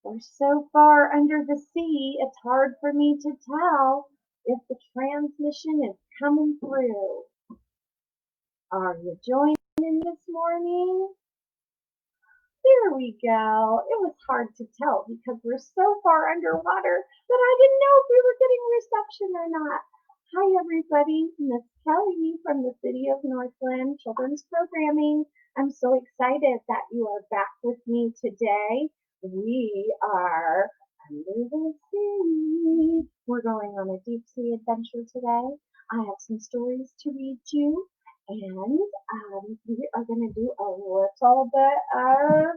We're so far under the sea, it's hard for me to tell if the transmission is coming through. Are you joining this morning? There we go. It was hard to tell because we're so far underwater that I didn't know if we were getting reception or not. Hi, everybody. Miss Kelly from the City of Northland Children's Programming. I'm so excited that you are back with me today. We are under the sea. We're going on a deep sea adventure today. I have some stories to read you, and we are going to do a little bit of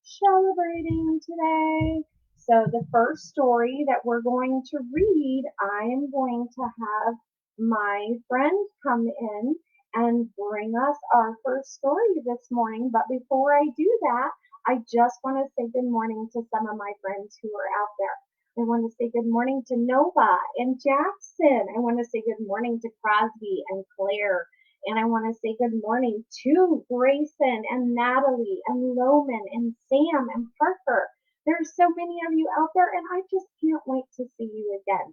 celebrating today. So the first story that we're going to read, I am going to have my friend come in and bring us our first story this morning. But before I do that, I just want to say good morning to some of my friends who are out there. I want to say good morning to Nova and Jackson. I want to say good morning to Crosby and Claire. And I want to say good morning to Grayson and Natalie and Loman and Sam and Parker. There's so many of you out there, and I just can't wait to see you again.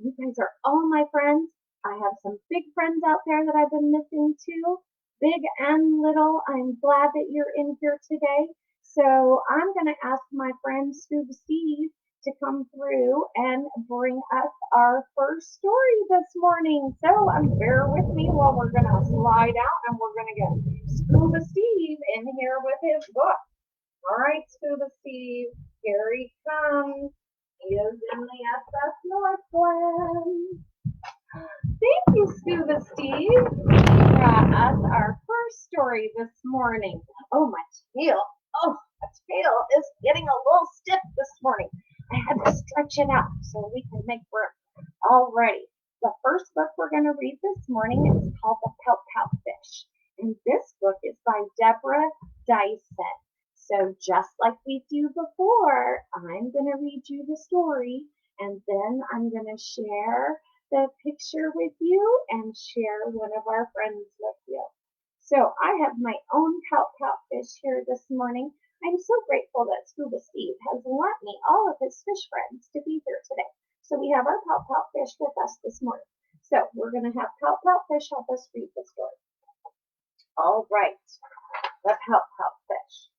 You guys are all my friends. I have some big friends out there that I've been missing too, big and little. I'm glad that you're in here today. So I'm going to ask my friend Scuba Steve to come through and bring us our first story this morning. So bear with me while we're going to slide out and we're going to get Scuba Steve in here with his book. All right, Scuba Steve, here he comes. He is in the SS Northland. Thank you, Scuba Steve. You brought us our first story this morning. Oh, my tail. Oh, my tail is getting a little stiff this morning. I had to stretch it out so we can make room. Alrighty. The first book we're going to read this morning is called The Pout-Pout Fish. And this book is by Deborah Dyson. So just like we do before, I'm going to read you the story, and then I'm going to share the picture with you and share one of our friends with you. So I have my own Pout-Pout fish here this morning. I'm so grateful that Scuba Steve has lent me all of his fish friends to be here today. So we have our Pout-Pout fish with us this morning. So we're going to have Pout-Pout fish help us read the story. All right, the Pout-Pout fish.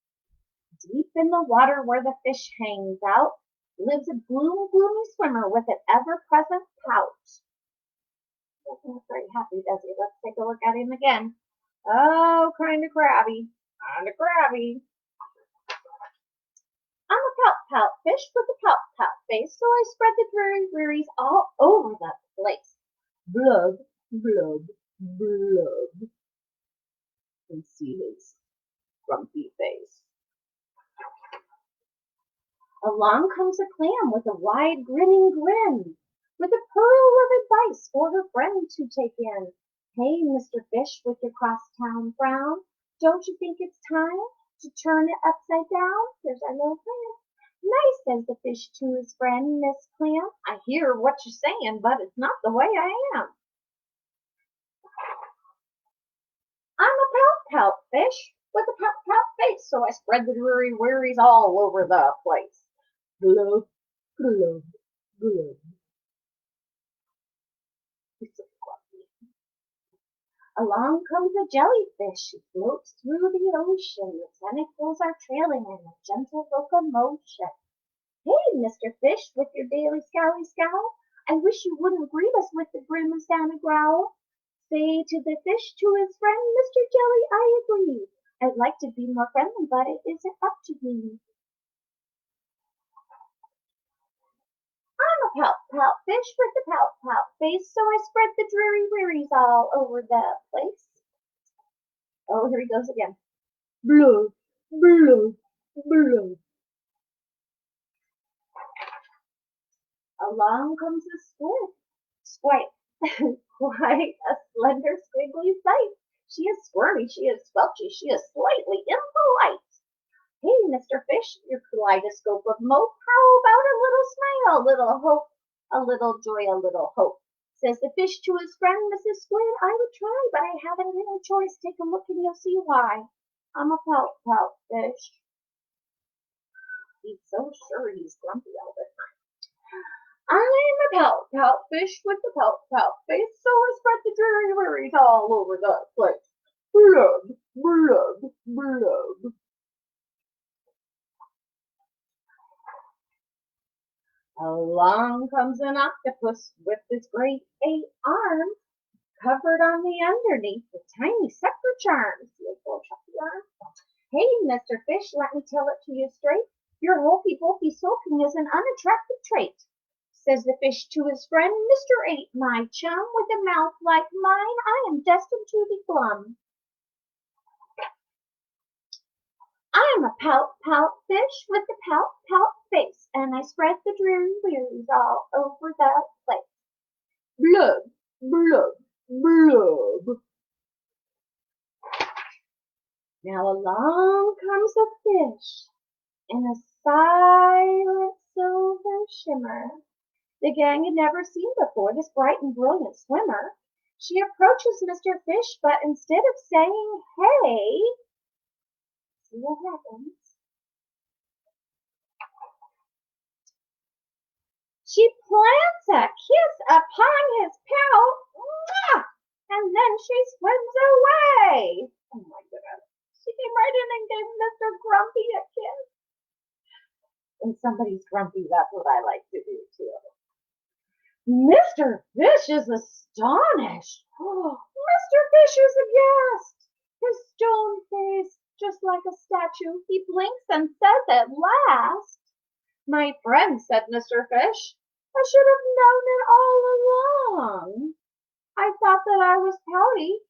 Deep in the water where the fish hangs out lives a gloomy swimmer with an ever-present pout. Doesn't look very happy, does he? Let's take a look at him again. Oh, kind of crabby. I'm a pout-pout fish with a pout-pout face, so I spread the dreary wearies all over the place. Blub, blub, blub. You can see his grumpy face. Along comes a clam with a wide grinning grin, with a pearl of advice for her friend to take in. Hey, Mr. Fish with your crosstown frown, don't you think it's time to turn it upside down? Here's our little clam. Nice, says the fish to his friend, Miss Clam. I hear what you're saying, but it's not the way I am. I'm a pout-pout fish with a pout-pout face, so I spread the dreary wearies all over the place. Glub, glub, glub. Along comes a jellyfish. She floats through the ocean. The tentacles are trailing in a gentle locomotion. Hey, Mr. Fish, with your daily scowly scowl, I wish you wouldn't greet us with the grim Santa growl. Say to the fish to his friend, Mr. Jelly, I agree. I'd like to be more friendly, but it isn't up to me. I'm a pout-pout fish with a pout-pout face, so I spread the dreary wearies all over the place. Oh, here he goes again. Blub, blub, blub. Along comes a squid. Quite a slender, squiggly sight. She is squirmy, she is squelchy, she is slightly impolite. Hey, Mr. Fish, your kaleidoscope of mope, how about a little smile, a little hope, a little joy, a little hope? Says the fish to his friend, Mrs. Squid, I would try, but I haven't any choice. Take a look and you'll see why. I'm a pout-pout fish. He's so sure he's grumpy all the time. I'm a pout-pout fish with the pout-pout face, so I spread the dreary worries all over the place. Blub, blub, blub. Along comes an octopus with his great 8 arms, covered on the underneath with tiny sucker charms. Hey, Mr. Fish, let me tell it to you straight. Your hokey-pokey sulking is an unattractive trait, says the fish to his friend, Mr. 8, my chum, with a mouth like mine, I am destined to be glum. I am a pout-pout fish with a pout-pout face, and I spread the dreary wearies all over the place. Blub, blub, blub. Now along comes a fish in a silent silver shimmer. The gang had never seen before this bright and brilliant swimmer. She approaches Mr. Fish, but instead of saying, hey, see what happens. She plants a kiss upon his pout, and then she swims away. Oh my goodness. She came right in and gave Mr. Grumpy a kiss. When somebody's grumpy, that's what I like to do too. Mr. Fish is astonished. Oh, Mr. Fish is aghast. His stone face, just like a statue, he blinks and says at last, my friend, said Mr. Fish, I should have known it all along. I thought that I was pouty,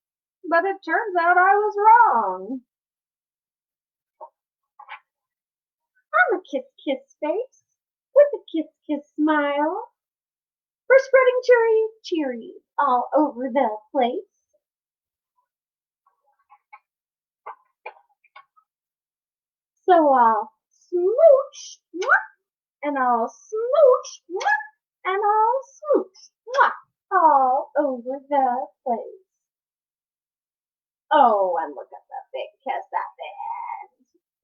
but it turns out I was wrong. I'm a kiss-kiss face with a kiss-kiss smile. We're spreading cherry all over the place. So I'll smooch, and I'll smooch, and I'll smooch, all over the place. Oh, and look at the big kiss at the end.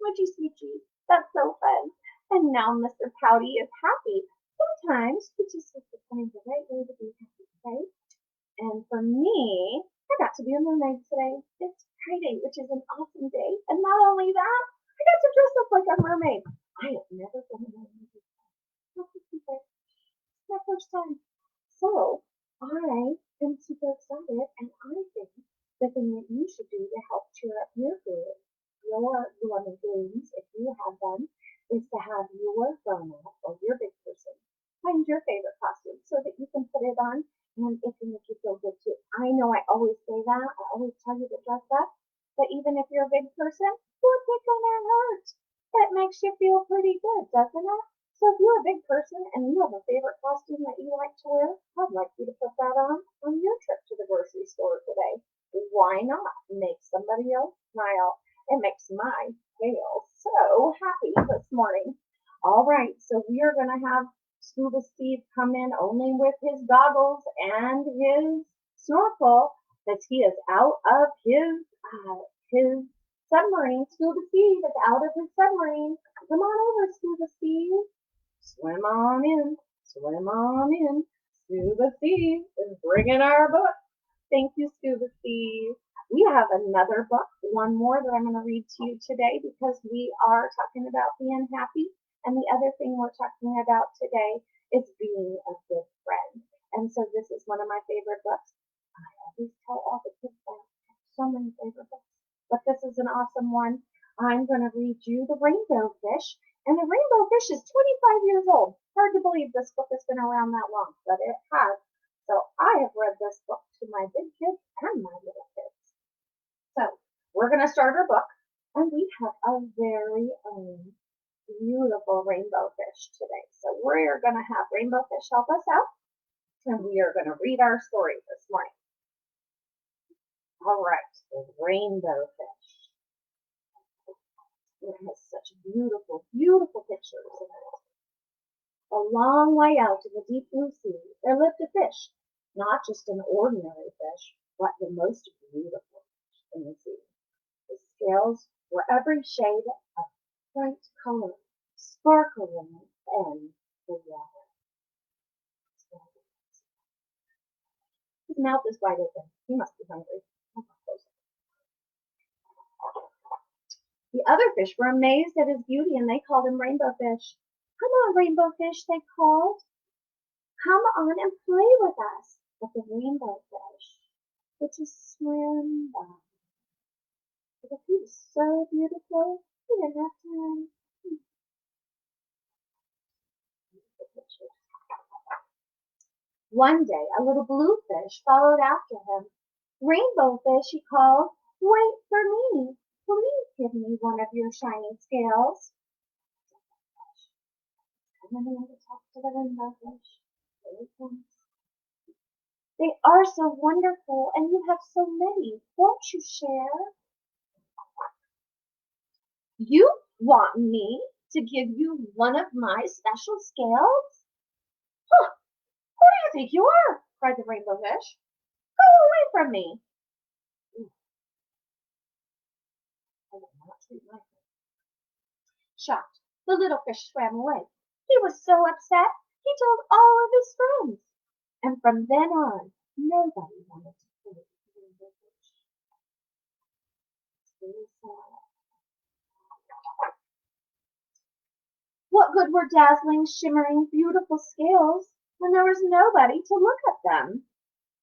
Would you, sweetie? That's so fun. And now Mr. Pouty is happy. Sometimes we just have to find the right way to be happy, right? And for me, I got to be a mermaid today. It's Friday, which is an awesome day. And not only that, I got to dress up like a mermaid. I have never been a mermaid before. It's my first time. So I am super excited, and I think the thing that you should do to help cheer up your lemon dreams, if you have them, is to have your grown-up or your big person find your favorite costume so that you can put it on and it can make you feel good too. I know I always say that. I always tell you to dress up, but even if you're a big person, you're big on their heart. That makes you feel pretty good, doesn't it? So if you're a big person and you have a favorite costume that you like to wear, I'd like you to put that on your trip to the grocery store today. Why not? Make somebody else smile. It makes my tail so happy this morning. All right, so we are going to have Scuba Steve come in only with his goggles and his snorkel because he is out of his submarine. Scuba Steve is out of his submarine. Come on over, Scuba Steve. Swim on in, swim on in. Scuba Steve is bringing our book. Thank you, Scuba Steve. We have another book, one more that I'm going to read to you today because we are talking about being happy. And the other thing we're talking about today is being a good friend. And so this is one of my favorite books. I always tell all the kids that I have so many favorite books. But this is an awesome one. I'm going to read you The Rainbow Fish. And The Rainbow Fish is 25 years old. Hard to believe this book has been around that long, but it has. So I have read this book to my big kids and my little kids. So we're going to start our book, and we have a very own beautiful rainbow fish today. So we're going to have Rainbow Fish help us out, and we are going to read our story this morning. All right, the Rainbow Fish. It has such beautiful, beautiful pictures in it. A long way out in the deep blue sea, there lived a fish, not just an ordinary fish, but the most beautiful fish in the sea. His scales were every shade of bright color, sparkling in the water. His mouth is wide open. He must be hungry. The other fish were amazed at his beauty, and they called him Rainbow Fish. Come on, Rainbow Fish, they called. Come on and play with us. But the Rainbow Fish would just swim by. Because he was so beautiful, he didn't have time. One day, a little blue fish followed after him. Rainbow Fish, he called, wait for me. Please give me one of your shiny scales. And then he talked to the Rainbow Fish. There he comes. They are so wonderful, and you have so many. Won't you share? You want me to give you one of my special scales? Huh, who do you think you are? Cried the Rainbow Fish. Go away from me. I will not treat my friend. Shocked, the little fish swam away. He was so upset, he told all of his friends. And from then on, nobody wanted to play with the Rainbow Fish. It's very sad. What good were dazzling, shimmering, beautiful scales when there was nobody to look at them?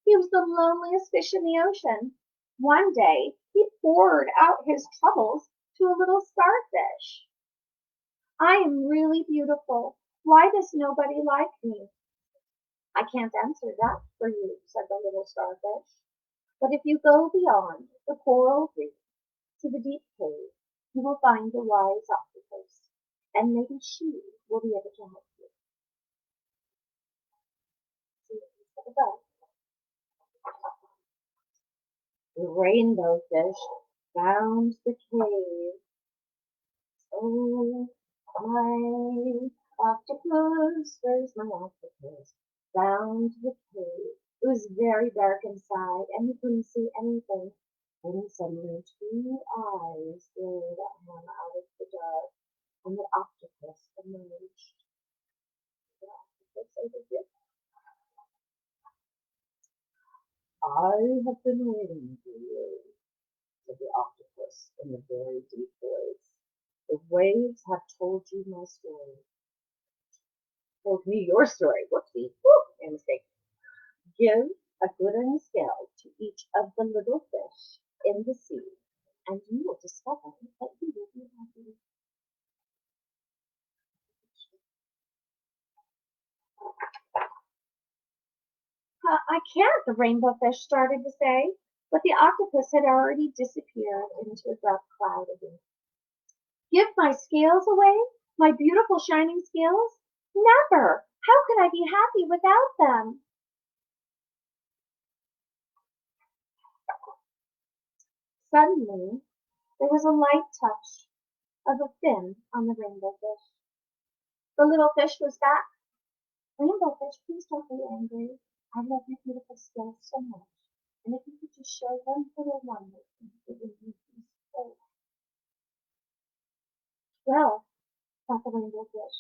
He was the loneliest fish in the ocean. One day, he poured out his troubles to a little starfish. I am really beautiful. Why does nobody like me? I can't answer that for you, said the little starfish. But if you go beyond the coral reef to the deep cave, you will find a wise octopus, and maybe she will be able to help you. See what he said about the Rainbow Fish found the cave. Oh, my octopus, where's my octopus? Found the cave. It was very dark inside, and he couldn't see anything. Then suddenly 2 eyes glared at him out of the dark, and the octopus emerged. The octopus over here. I have been waiting for you, said the octopus in a very deep voice. The waves have told you my story. Told me your story. Whoopsie. Whoop, a mistake. Give a glittering scale to each of the little fish in the sea, and you will discover that you will be happy. I can't, the Rainbow Fish started to say, but the octopus had already disappeared into a dark cloud again. Give my scales away? My beautiful shining scales? Never! How could I be happy without them? Suddenly, there was a light touch of a fin on the Rainbow Fish. The little fish was back. Rainbow Fish, please don't be angry. I love your beautiful scales so much. And if you could just share one little one with me, it would be so. Well, thought the Rainbow Fish,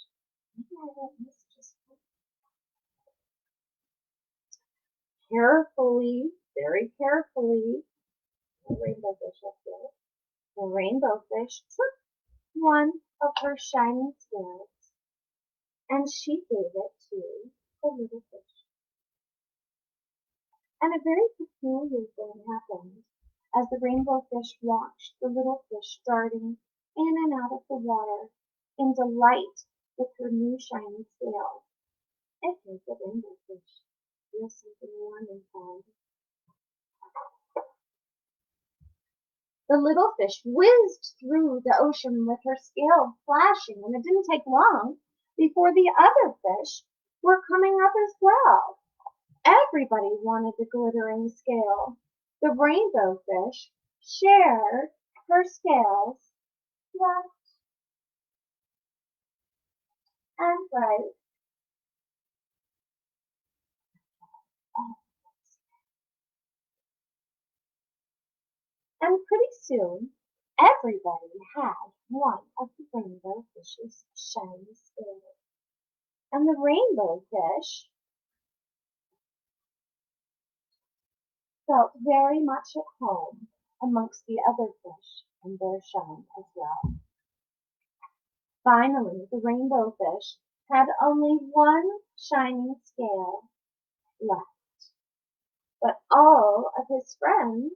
maybe I won't miss just one. Carefully, very carefully, the Rainbow Fish up there. The Rainbow Fish took one of her shining scales, and she gave it to the little fish. And a very peculiar thing happened as the Rainbow Fish watched the little fish darting in and out of the water in delight with her new shiny scale. It made the Rainbow Fish feel something warm inside. The little fish whizzed through the ocean with her scale flashing, and it didn't take long before the other fish were coming up as well. Everybody wanted the glittering scale. The Rainbow Fish shared her scales left and right. And pretty soon, everybody had one of the rainbow fish's shiny scales. And the rainbow fish felt very much at home amongst the other fish and their shine as well. Finally, the rainbow fish had only one shining scale left, but all of his friends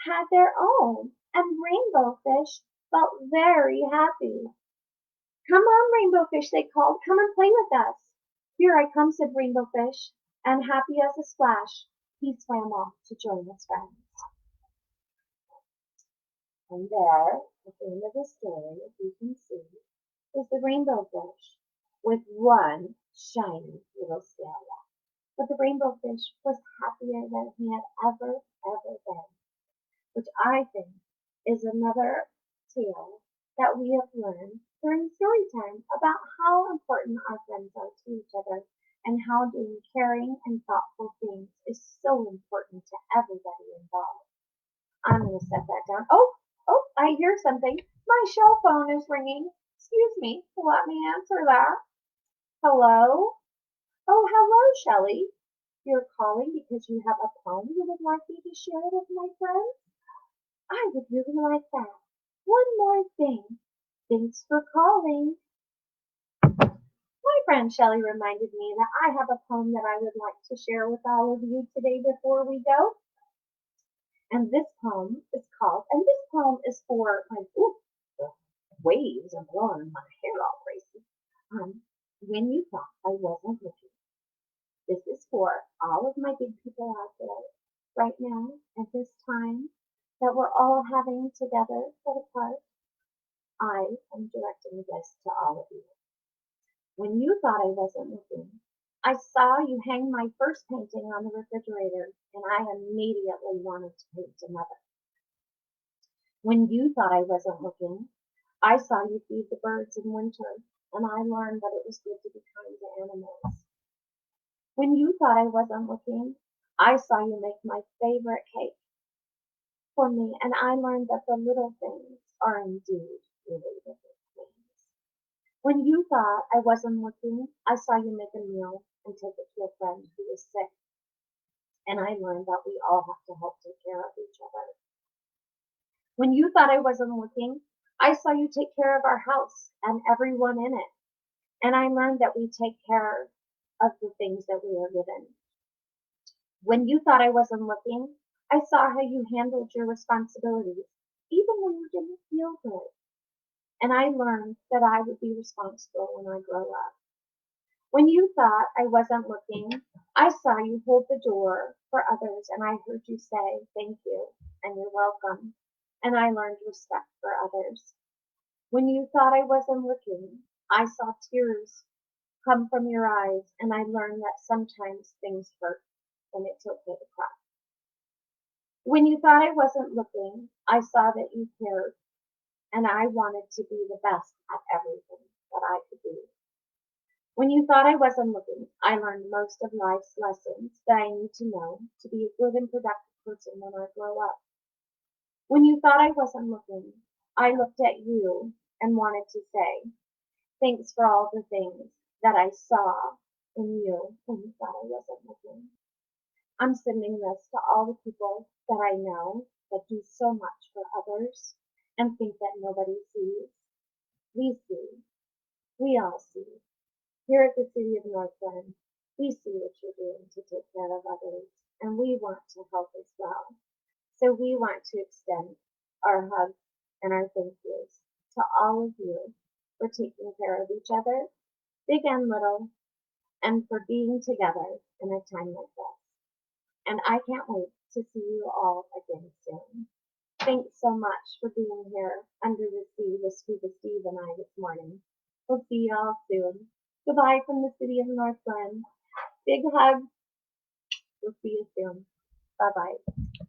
had their own, and Rainbow Fish felt very happy. "Come on, Rainbow Fish," they called. "Come and play with us." "Here I come," said Rainbow Fish, and happy as a splash, he swam off to join his friends. And there, at the end of the story, as you can see, is the Rainbow Fish with one shiny little scale left. But the Rainbow Fish was happier than he had ever been, which I think is another tale that we have learned during story time about how important our friends are to each other and how doing caring and thoughtful things is so important to everybody involved. I'm going to set that down. Oh, I hear something. My cell phone is ringing. Excuse me. Let me answer that. Hello? Oh, hello, Shelley. You're calling because you have a poem you would like me to share with my friends? I would really like that. One more thing. Thanks for calling. My friend Shelley reminded me that I have a poem that I would like to share with all of you today before we go. And this poem is for my, the waves are blowing my hair all crazy. When you thought I wasn't looking. This is for all of my big people out there right now at this time that we're all having together for the part. I am directing this to all of you. When you thought I wasn't looking, I saw you hang my first painting on the refrigerator, and I immediately wanted to paint another. When you thought I wasn't looking, I saw you feed the birds in winter, and I learned that it was good to be kind to animals. When you thought I wasn't looking, I saw you make my favorite cake for me, and I learned that the little things are indeed really the big things. When you thought I wasn't looking, I saw you make a meal and take it to a friend who was sick, and I learned that we all have to help take care of each other. When you thought I wasn't looking, I saw you take care of our house and everyone in it, and I learned that we take care of the things that we are given. When you thought I wasn't looking, I saw how you handled your responsibilities, even when you didn't feel good. And I learned that I would be responsible when I grow up. When you thought I wasn't looking, I saw you hold the door for others, and I heard you say thank you and you're welcome. And I learned respect for others. When you thought I wasn't looking, I saw tears come from your eyes, and I learned that sometimes things hurt and it's okay to cry. When you thought I wasn't looking, I saw that you cared, and I wanted to be the best at everything that I could be. When you thought I wasn't looking, I learned most of life's lessons that I need to know to be a good and productive person when I grow up. When you thought I wasn't looking, I looked at you and wanted to say, thanks for all the things that I saw in you when you thought I wasn't looking. I'm sending this to all the people that I know that do so much for others and think that nobody sees. We see. We all see. Here at the City of Northland, we see what you're doing to take care of others, and we want to help as well. So we want to extend our hugs and our thank yous to all of you for taking care of each other, big and little, and for being together in a time like this. And I can't wait to see you all again soon. Thanks so much for being here under the sea with Scuba Steve and I this morning. We'll see you all soon. Goodbye from the City of Northland. Big hug. We'll see you soon. Bye-bye.